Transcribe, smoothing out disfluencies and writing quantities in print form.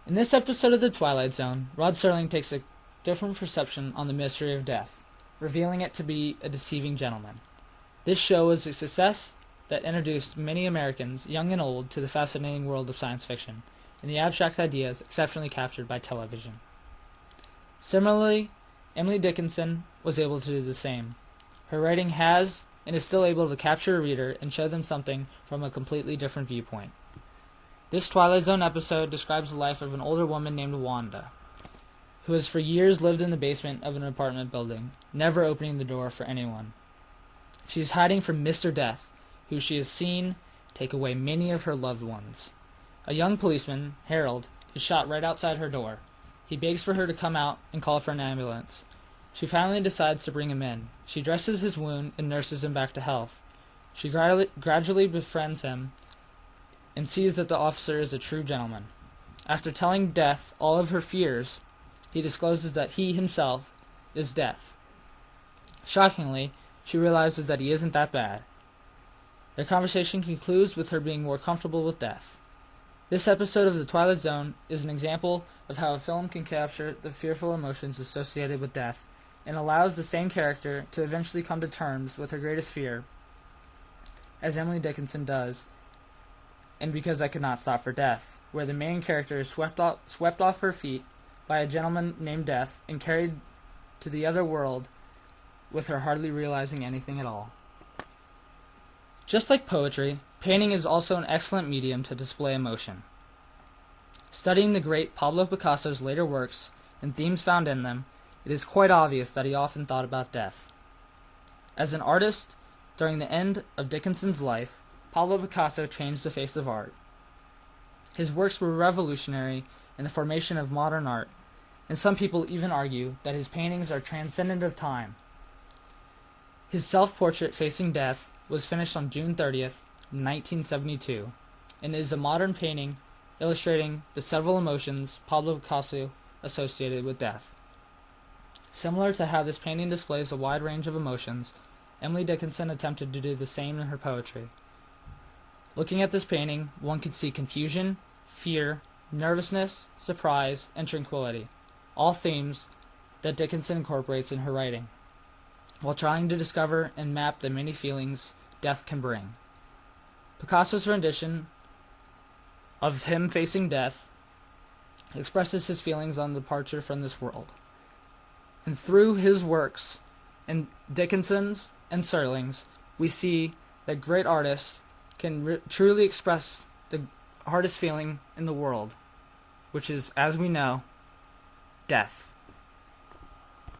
In this episode of The Twilight Zone, Rod Serling takes a different perception on the mystery of death, revealing it to be a deceiving gentleman. This show was a success that introduced many Americans, young and old, to the fascinating world of science fiction, and the abstract ideas exceptionally captured by television. Similarly, Emily Dickinson was able to do the same. Her writing has and is still able to capture a reader and show them something from a completely different viewpoint. This Twilight Zone episode describes the life of an older woman named Wanda, who has for years lived in the basement of an apartment building, never opening the door for anyone. She is hiding from Mr. Death, who she has seen take away many of her loved ones. A young policeman, Harold, is shot right outside her door. He begs for her to come out and call for an ambulance. She finally decides to bring him in. She dresses his wound and nurses him back to health. She gradually befriends him and sees that the officer is a true gentleman. After telling Death all of her fears, he discloses that he himself is Death. Shockingly, she realizes that he isn't that bad. Their conversation concludes with her being more comfortable with death. This episode of The Twilight Zone is an example of how a film can capture the fearful emotions associated with death and allows the same character to eventually come to terms with her greatest fear, as Emily Dickinson does in Because I Could Not Stop for Death, where the main character is swept off her feet by a gentleman named Death and carried to the other world with her hardly realizing anything at all. Just like poetry, painting is also an excellent medium to display emotion. Studying the great Pablo Picasso's later works and themes found in them, it is quite obvious that he often thought about death. As an artist, during the end of Dickinson's life, Pablo Picasso changed the face of art. His works were revolutionary in the formation of modern art, and some people even argue that his paintings are transcendent of time. His self-portrait facing death was finished on June 30th, 1972, and is a modern painting illustrating the several emotions Pablo Picasso associated with death. Similar to how this painting displays a wide range of emotions, Emily Dickinson attempted to do the same in her poetry. Looking at this painting, one could see confusion, fear, nervousness, surprise, and tranquility, all themes that Dickinson incorporates in her writing, while trying to discover and map the many feelings death can bring. Picasso's rendition of him facing death expresses his feelings on departure from this world. And through his works, and Dickinson's and Serling's, we see that great artists can truly express the hardest feeling in the world, which is, as we know, death.